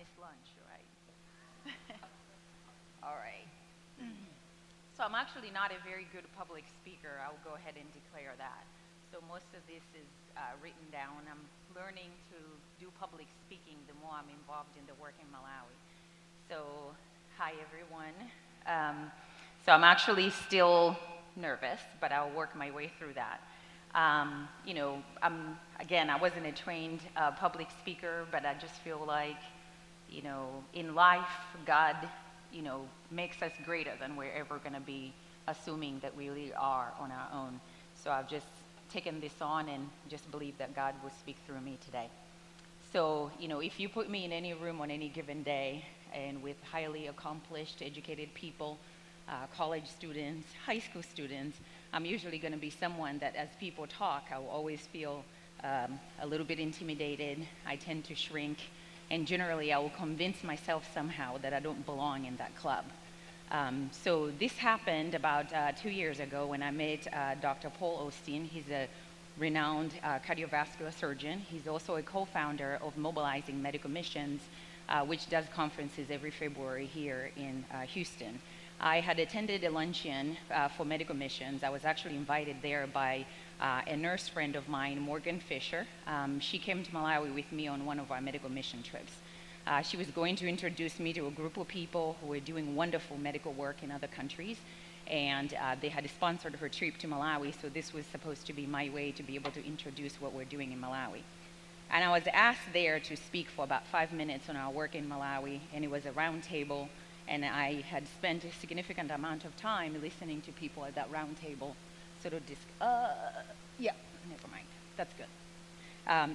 miss lunch, right? All right. So I'm actually not a very good public speaker. I'll go ahead and declare that. So most of this is written down. I'm learning to do public speaking the more I'm involved in the work in Malawi. So, hi everyone. Um, so I'm actually still nervous, but I'll work my way through that. Again, I wasn't a trained public speaker, but I just feel like, in life, God, makes us greater than we're ever going to be, assuming that we really are on our own. So I've just taken this on and just believe that God will speak through me today. So, if you put me in any room on any given day and with highly accomplished, educated people, college students, high school students, I'm usually going to be someone that as people talk, I will always feel a little bit intimidated. I tend to shrink. And generally, I will convince myself somehow that I don't belong in that club. So this happened about 2 years ago when I met Dr. Paul Osteen. He's a renowned cardiovascular surgeon. He's also a co-founder of Mobilizing Medical Missions, which does conferences every February here in Houston. I had attended a luncheon for medical missions. I was actually invited there by a nurse friend of mine, Morgan Fisher. She came to Malawi with me on one of our medical mission trips. She was going to introduce me to a group of people who were doing wonderful medical work in other countries, and they had sponsored her trip to Malawi, so this was supposed to be my way to be able to introduce what we're doing in Malawi. And I was asked there to speak for about 5 minutes on our work in Malawi, and it was a round table, and I had spent a significant amount of time listening to people at that round table sort of yeah, never mind, that's good.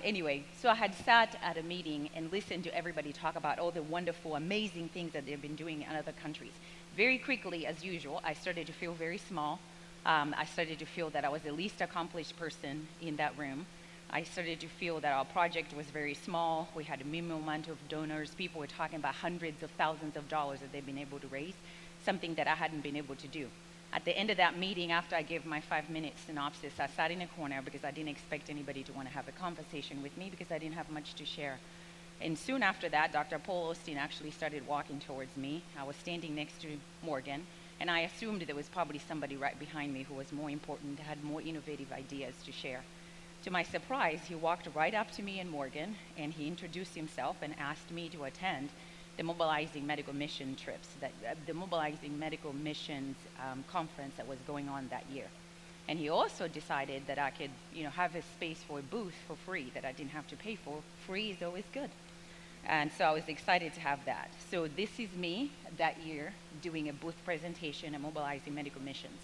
Anyway, so I had sat at a meeting and listened to everybody talk about all the wonderful, amazing things that they've been doing in other countries. Very quickly, as usual, I started to feel very small. I started to feel that I was the least accomplished person in that room. I started to feel that our project was very small. We had a minimal amount of donors. People were talking about hundreds of thousands of dollars that they've been able to raise, something that I hadn't been able to do. At the end of that meeting, after I gave my 5-minute synopsis, I sat in a corner because I didn't expect anybody to want to have a conversation with me because I didn't have much to share. And soon after that, Dr. Paul Osteen actually started walking towards me. I was standing next to Morgan, and I assumed there was probably somebody right behind me who was more important, had more innovative ideas to share. To my surprise, he walked right up to me and Morgan, and he introduced himself and asked me to attend the Mobilizing Medical Mission trips, the Mobilizing Medical Missions conference that was going on that year. And he also decided that I could, have a space for a booth for free that I didn't have to pay for. Free is always good. And so I was excited to have that. So this is me that year doing a booth presentation at Mobilizing Medical Missions.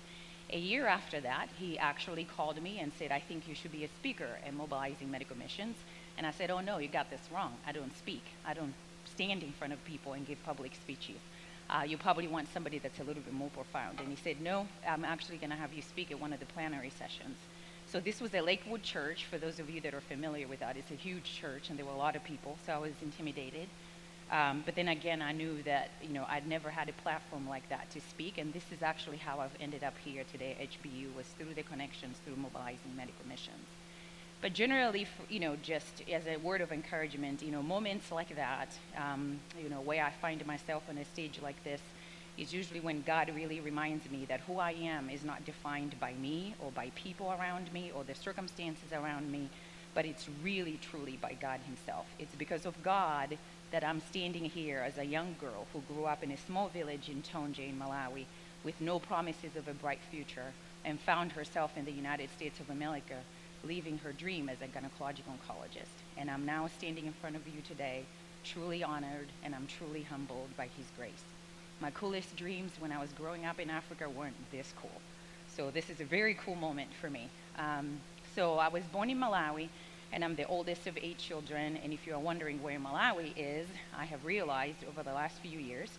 A year after that, he actually called me and said, I think you should be a speaker at Mobilizing Medical Missions. And I said, oh no, you got this wrong. I don't speak. I don't stand in front of people and give public speeches. You probably want somebody that's a little bit more profound. And he said, no, I'm actually going to have you speak at one of the plenary sessions. So this was a Lakewood church. For those of you that are familiar with that, it's a huge church, and there were a lot of people, so I was intimidated. But then again, I knew that, I'd never had a platform like that to speak, and this is actually how I've ended up here today at HBU, was through the connections through Mobilizing Medical Missions. But generally, just as a word of encouragement, moments like that, where I find myself on a stage like this, is usually when God really reminds me that who I am is not defined by me or by people around me or the circumstances around me, but it's really, truly by God himself. It's because of God that I'm standing here as a young girl who grew up in a small village in Tonje in Malawi with no promises of a bright future and found herself in the United States of America living her dream as a gynecological oncologist. And I'm now standing in front of you today, truly honored, and I'm truly humbled by his grace. My coolest dreams when I was growing up in Africa weren't this cool. So this is a very cool moment for me. So I was born in Malawi, and I'm the oldest of 8 children. And if you're wondering where Malawi is, I have realized over the last few years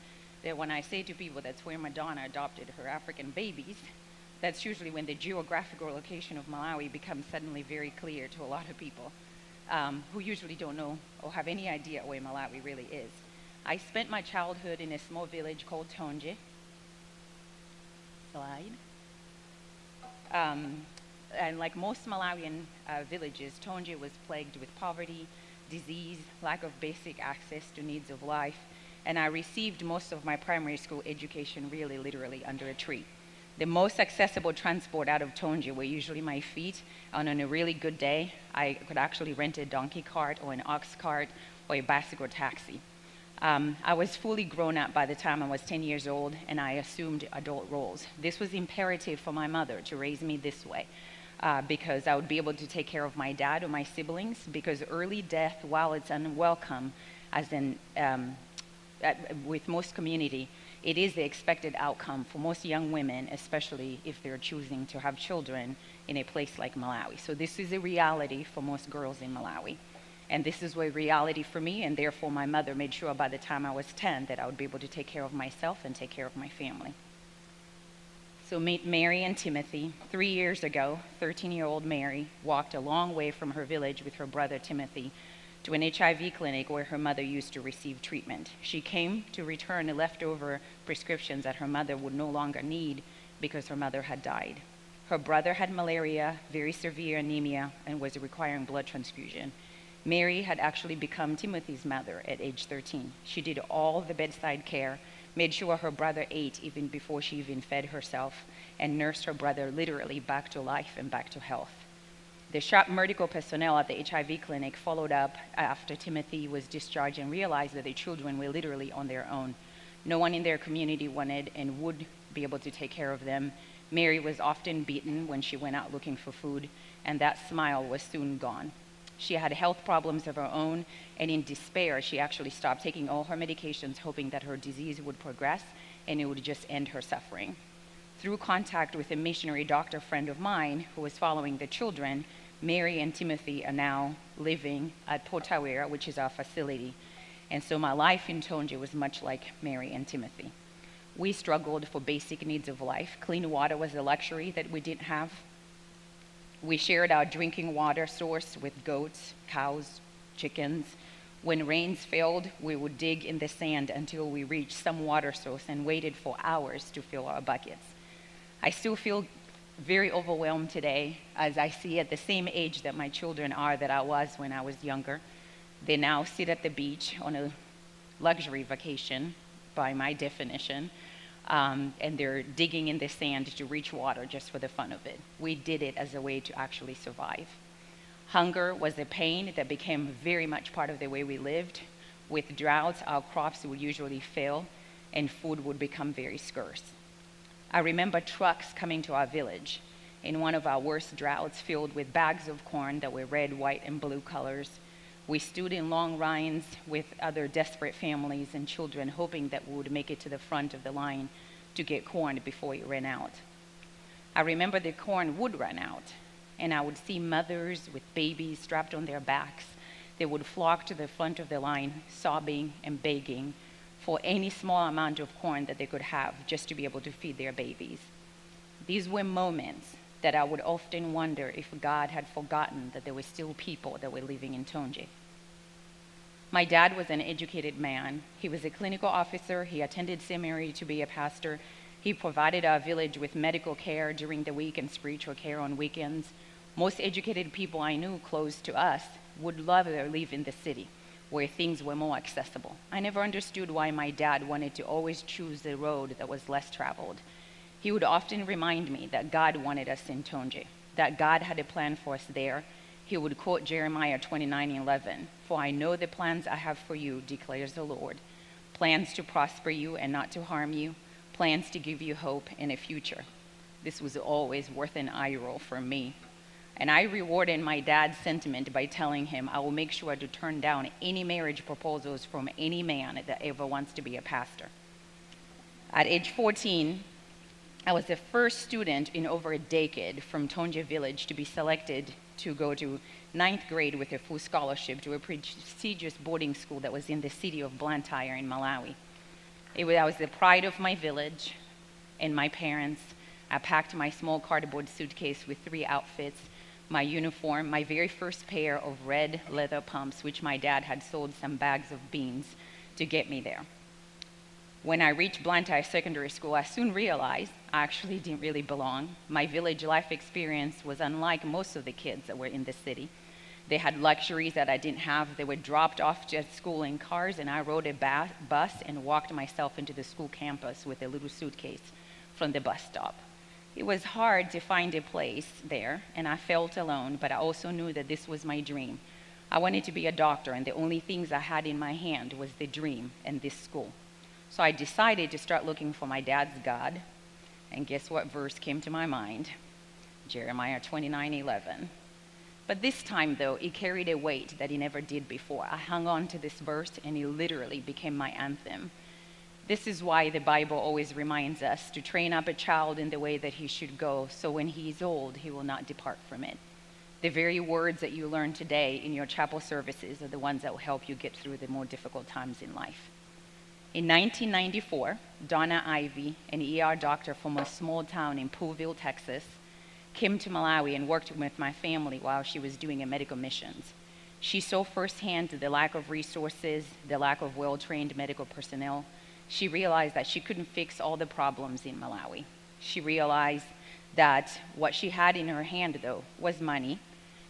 that when I say to people that's where Madonna adopted her African babies, that's usually when the geographical location of Malawi becomes suddenly very clear to a lot of people who usually don't know or have any idea where Malawi really is. I spent my childhood in a small village called Tonje. Slide. And like most Malawian villages, Tonje was plagued with poverty, disease, lack of basic access to needs of life, and I received most of my primary school education really literally under a tree. The most accessible transport out of Tonje were usually my feet, and on a really good day, I could actually rent a donkey cart or an ox cart or a bicycle taxi. I was fully grown up by the time I was 10 years old, and I assumed adult roles. This was imperative for my mother to raise me this way, because I would be able to take care of my dad or my siblings, because early death, while it's unwelcome, with most community, it is the expected outcome for most young women, especially if they're choosing to have children in a place like Malawi. So this is a reality for most girls in Malawi. And this is a reality for me, and therefore my mother made sure by the time I was 10 that I would be able to take care of myself and take care of my family. So meet Mary and Timothy. 3 years ago, 13-year-old Mary walked a long way from her village with her brother Timothy to an HIV clinic where her mother used to receive treatment. She came to return the leftover prescriptions that her mother would no longer need because her mother had died. Her brother had malaria, very severe anemia, and was requiring blood transfusion. Mary had actually become Timothy's mother at age 13. She did all the bedside care, made sure her brother ate even before she even fed herself, and nursed her brother literally back to life and back to health. The sharp medical personnel at the HIV clinic followed up after Timothy was discharged and realized that the children were literally on their own. No one in their community wanted and would be able to take care of them. Mary was often beaten when she went out looking for food, and that smile was soon gone. She had health problems of her own, and in despair, she actually stopped taking all her medications, hoping that her disease would progress and it would just end her suffering. Through contact with a missionary doctor friend of mine who was following the children, Mary and Timothy are now living at Potawera, which is our facility. And so my life in Tonje was much like Mary and Timothy. We struggled for basic needs of life. Clean water was a luxury that we didn't have. We shared our drinking water source with goats, cows, chickens. When rains failed, we would dig in the sand until we reached some water source and waited for hours to fill our buckets. I still feel very overwhelmed today as I see at the same age that my children are that I was when I was younger. They now sit at the beach on a luxury vacation by my definition, and they're digging in the sand to reach water just for the fun of it. We did it as a way to actually survive. Hunger was a pain that became very much part of the way we lived. With droughts, our crops would usually fail and food would become very scarce. I remember trucks coming to our village in one of our worst droughts filled with bags of corn that were red, white, and blue colors. We stood in long lines with other desperate families and children hoping that we would make it to the front of the line to get corn before it ran out. I remember the corn would run out, and I would see mothers with babies strapped on their backs. They would flock to the front of the line, sobbing and begging for any small amount of corn that they could have just to be able to feed their babies. These were moments that I would often wonder if God had forgotten that there were still people that were living in Tonje. My dad was an educated man. He was a clinical officer. He attended seminary to be a pastor. He provided our village with medical care during the week and spiritual care on weekends. Most educated people I knew close to us would rather live in the city where things were more accessible. I never understood why my dad wanted to always choose the road that was less traveled. He would often remind me that God wanted us in Tonje, that God had a plan for us there. He would quote Jeremiah 29:11, "For I know the plans I have for you, declares the Lord, plans to prosper you and not to harm you, plans to give you hope and a future." This was always worth an eye roll for me. And I rewarded my dad's sentiment by telling him I will make sure to turn down any marriage proposals from any man that ever wants to be a pastor. At age 14, I was the first student in over a decade from Tonje village to be selected to go to 9th grade with a full scholarship to a prestigious boarding school that was in the city of Blantyre in Malawi. I was the pride of my village and my parents. I packed my small cardboard suitcase with 3 outfits, my uniform, my very first pair of red leather pumps, which my dad had sold some bags of beans to get me there. When I reached Blantyre Secondary School, I soon realized I actually didn't really belong. My village life experience was unlike most of the kids that were in the city. They had luxuries that I didn't have. They were dropped off at school in cars, and I rode a bus and walked myself into the school campus with a little suitcase from the bus stop. It was hard to find a place there, and I felt alone, but I also knew that this was my dream. I wanted to be a doctor, and the only things I had in my hand was the dream and this school. So I decided to start looking for my dad's God, and guess what verse came to my mind? Jeremiah 29:11. But this time, though, it carried a weight that it never did before. I hung on to this verse, and it literally became my anthem. This is why the Bible always reminds us to train up a child in the way that he should go, so when he is old, he will not depart from it. The very words that you learn today in your chapel services are the ones that will help you get through the more difficult times in life. In 1994, Donna Ivy, an ER doctor from a small town in Poolville, Texas, came to Malawi and worked with my family while she was doing a medical missions. She saw firsthand the lack of resources, the lack of well-trained medical personnel. She realized that she couldn't fix all the problems in Malawi. She realized that what she had in her hand, though, was money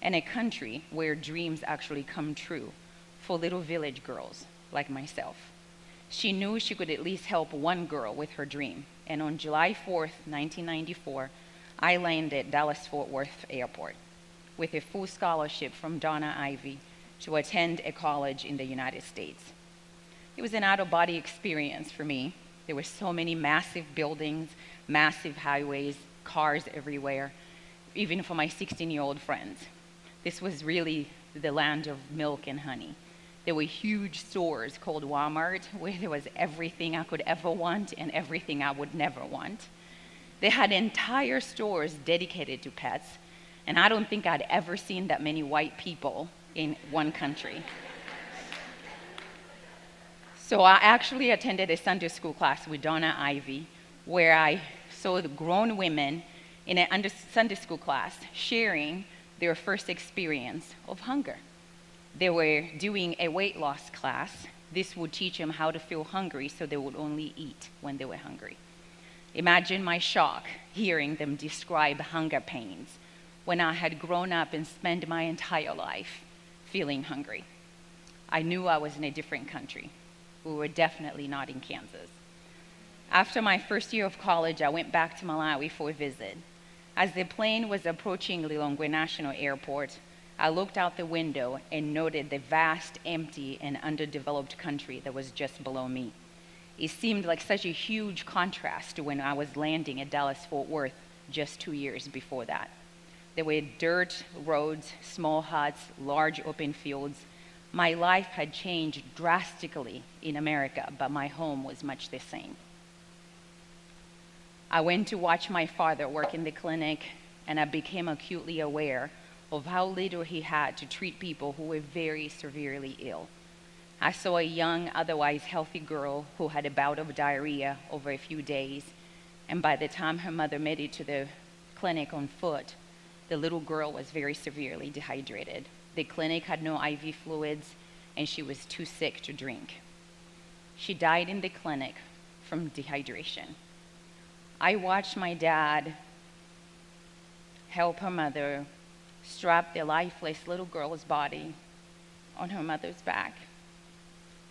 and a country where dreams actually come true for little village girls like myself. She knew she could at least help one girl with her dream. And on July 4th, 1994, I landed at Dallas-Fort Worth Airport with a full scholarship from Donna Ivy to attend a college in the United States. It was an out-of-body experience for me. There were so many massive buildings, massive highways, cars everywhere, even for my 16-year-old friends. This was really the land of milk and honey. There were huge stores called Walmart where there was everything I could ever want and everything I would never want. They had entire stores dedicated to pets, and I don't think I'd ever seen that many white people in one country. So I actually attended a Sunday school class with Donna Ivy, where I saw the grown women in a Sunday school class sharing their first experience of hunger. They were doing a weight loss class. This would teach them how to feel hungry so they would only eat when they were hungry. Imagine my shock hearing them describe hunger pains when I had grown up and spent my entire life feeling hungry. I knew I was in a different country. We were definitely not in Kansas. After my first year of college, I went back to Malawi for a visit. As the plane was approaching Lilongwe National Airport, I looked out the window and noted the vast, empty, and underdeveloped country that was just below me. It seemed like such a huge contrast to when I was landing at Dallas-Fort Worth just 2 years before that. There were dirt roads, small huts, large open fields. My life had changed drastically in America, but my home was much the same. I went to watch my father work in the clinic, and I became acutely aware of how little he had to treat people who were very severely ill. I saw a young, otherwise healthy girl who had a bout of diarrhea over a few days, and by the time her mother made it to the clinic on foot, the little girl was very severely dehydrated. The clinic had no IV fluids, and she was too sick to drink. She died in the clinic from dehydration. I watched my dad help her mother strap the lifeless little girl's body on her mother's back,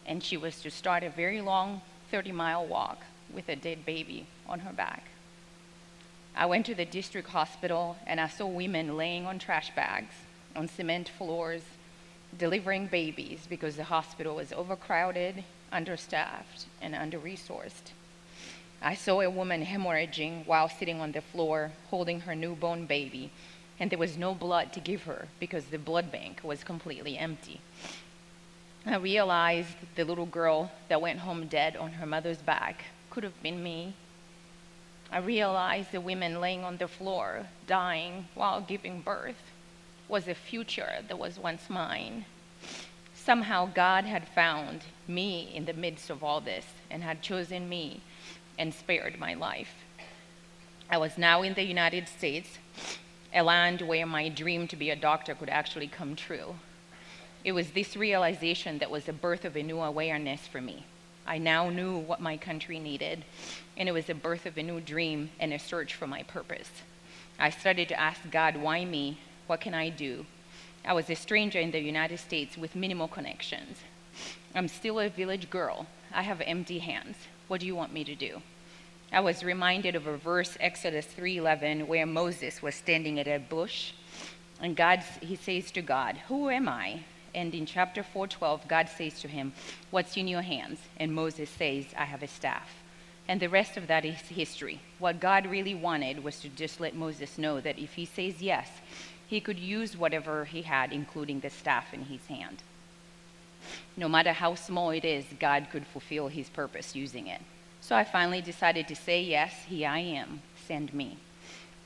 and she was to start a very long 30-mile walk with a dead baby on her back. I went to the district hospital, and I saw women laying on trash bags, on cement floors, delivering babies because the hospital was overcrowded, understaffed, and under-resourced. I saw a woman hemorrhaging while sitting on the floor, holding her newborn baby, and there was no blood to give her because the blood bank was completely empty. I realized the little girl that went home dead on her mother's back could have been me. I realized the women laying on the floor, dying while giving birth, was a future that was once mine. Somehow God had found me in the midst of all this and had chosen me and spared my life. I was now in the United States, a land where my dream to be a doctor could actually come true. It was this realization that was the birth of a new awareness for me. I now knew what my country needed, and it was the birth of a new dream and a search for my purpose. I started to ask God, why me? What can I do? I was a stranger in the United States with minimal connections. I'm still a village girl. I have empty hands. What do you want me to do? I was reminded of a verse, Exodus 3:11, where Moses was standing at a bush, and he says to God, "Who am I?" And in chapter 4:12, God says to him, "What's in your hands?" And Moses says, "I have a staff." And the rest of that is history. What God really wanted was to just let Moses know that if he says yes, he could use whatever he had, including the staff in his hand. No matter how small it is, God could fulfill his purpose using it. So I finally decided to say yes, here I am, send me.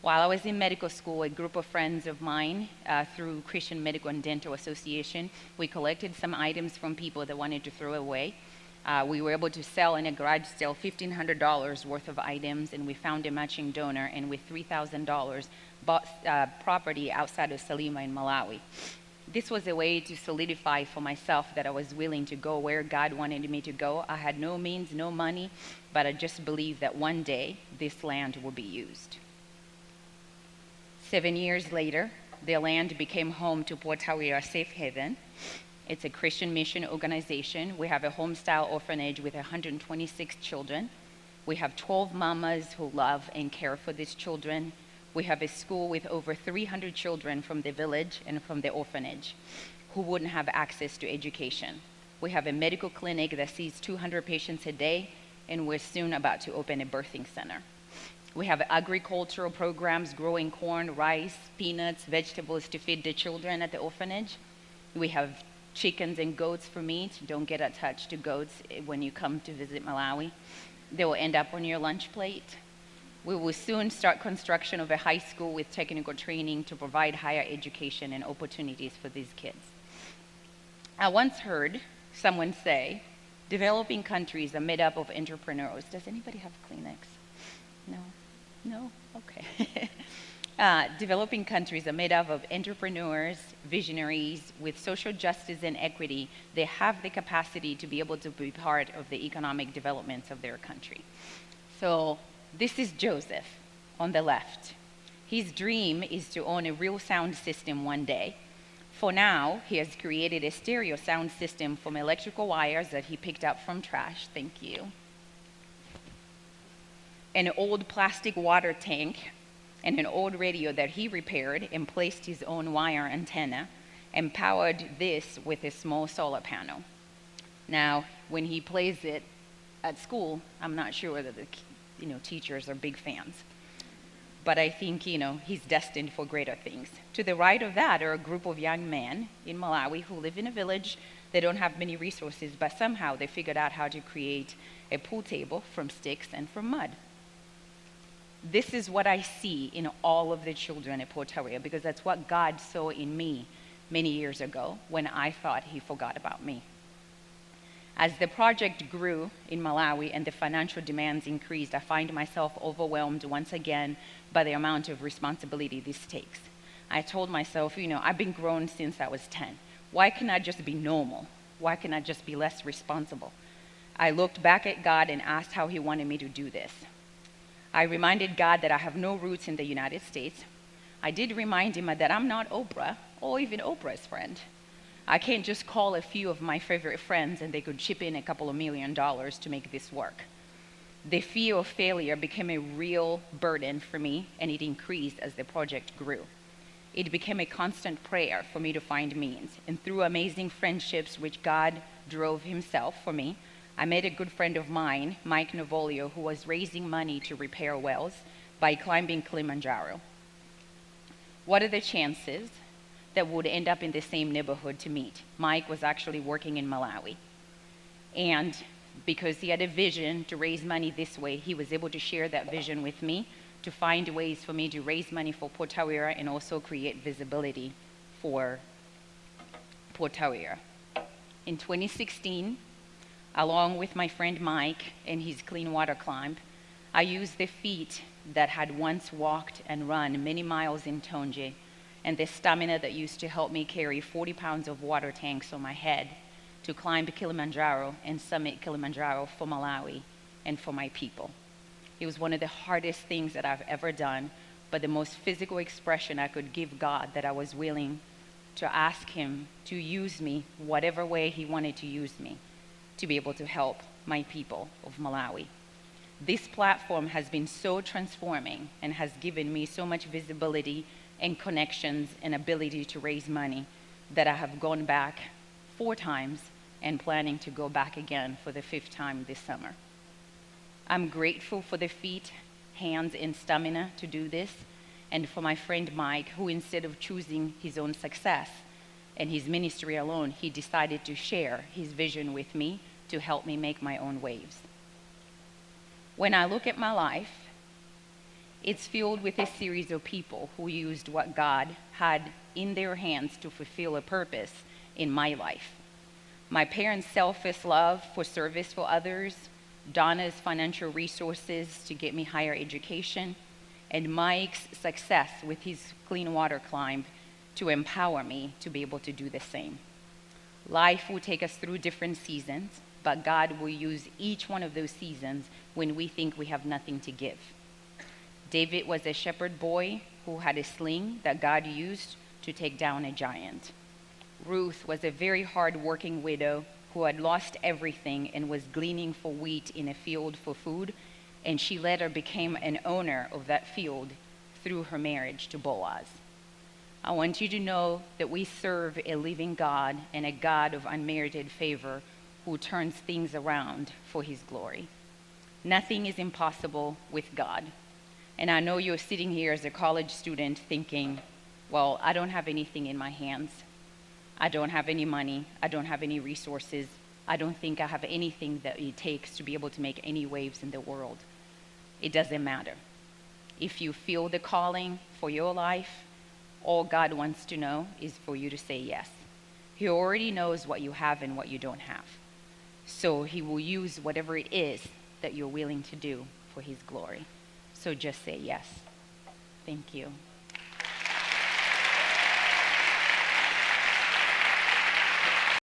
While I was in medical school, a group of friends of mine, through Christian Medical and Dental Association, we collected some items from people that wanted to throw away. We were able to sell in a garage sale $1,500 worth of items, and we found a matching donor, and with $3,000 bought property outside of Salima in Malawi. This was a way to solidify for myself that I was willing to go where God wanted me to go. I had no means, no money, but I just believed that one day this land would be used. 7 years later, the land became home to Portaria Safe Haven. It's a Christian mission organization. We have a home-style orphanage with 126 children. We have 12 mamas who love and care for these children. We have a school with over 300 children from the village and from the orphanage who wouldn't have access to education. We have a medical clinic that sees 200 patients a day, and we're soon about to open a birthing center. We have agricultural programs growing corn, rice, peanuts, vegetables to feed the children at the orphanage. We have chickens and goats for meat. Don't get attached to goats when you come to visit Malawi. They will end up on your lunch plate. We will soon start construction of a high school with technical training to provide higher education and opportunities for these kids. I once heard someone say, developing countries are made up of entrepreneurs. Does anybody have Kleenex? No? No? Okay. Developing countries are made up of entrepreneurs, visionaries with social justice and equity. They have the capacity to be able to be part of the economic developments of their country. So this is Joseph on the left. His dream is to own a real sound system one day. For now, he has created a stereo sound system from electrical wires that he picked up from trash. Thank you. An old plastic water tank and an old radio that he repaired and placed his own wire antenna and powered this with a small solar panel. Now, when he plays it at school, I'm not sure that the teachers are big fans. But I think, he's destined for greater things. To the right of that are a group of young men in Malawi who live in a village. They don't have many resources, but somehow they figured out how to create a pool table from sticks and from mud. This is what I see in all of the children at Portaria, because that's what God saw in me many years ago when I thought he forgot about me. As the project grew in Malawi and the financial demands increased, I find myself overwhelmed once again by the amount of responsibility this takes. I told myself, I've been grown since I was 10. Why can't I just be normal? Why can't I just be less responsible? I looked back at God and asked how he wanted me to do this. I reminded God that I have no roots in the United States. I did remind him that I'm not Oprah or even Oprah's friend. I can't just call a few of my favorite friends and they could chip in a couple of $1 million to make this work. The fear of failure became a real burden for me, and it increased as the project grew. It became a constant prayer for me to find means, and through amazing friendships which God drove himself for me, I met a good friend of mine, Mike Novolio, who was raising money to repair wells by climbing Kilimanjaro. What are the chances that would end up in the same neighborhood to meet? Mike was actually working in Malawi. And because he had a vision to raise money this way, he was able to share that vision with me to find ways for me to raise money for Portaria and also create visibility for Portaria. In 2016, along with my friend Mike and his clean water climb, I used the feet that had once walked and run many miles in Tonje and the stamina that used to help me carry 40 pounds of water tanks on my head to climb Kilimanjaro and summit Kilimanjaro for Malawi and for my people. It was one of the hardest things that I've ever done, but the most physical expression I could give God that I was willing to ask him to use me whatever way he wanted to use me to be able to help my people of Malawi. This platform has been so transforming and has given me so much visibility and connections and ability to raise money that I have gone back 4 times and planning to go back again for the 5th time this summer. I'm grateful for the feet, hands, and stamina to do this, and for my friend Mike, who instead of choosing his own success and his ministry alone, he decided to share his vision with me to help me make my own waves. When I look at my life, it's filled with a series of people who used what God had in their hands to fulfill a purpose in my life. My parents' selfless love for service for others, Donna's financial resources to get me higher education, and Mike's success with his clean water climb to empower me to be able to do the same. Life will take us through different seasons, but God will use each one of those seasons when we think we have nothing to give. David was a shepherd boy who had a sling that God used to take down a giant. Ruth was a very hard-working widow who had lost everything and was gleaning for wheat in a field for food, and she later became an owner of that field through her marriage to Boaz. I want you to know that we serve a living God and a God of unmerited favor who turns things around for his glory. Nothing is impossible with God. And I know you're sitting here as a college student thinking, well, I don't have anything in my hands. I don't have any money. I don't have any resources. I don't think I have anything that it takes to be able to make any waves in the world. It doesn't matter. If you feel the calling for your life, all God wants to know is for you to say yes. He already knows what you have and what you don't have. So he will use whatever it is that you're willing to do for his glory. So just say yes. Thank you.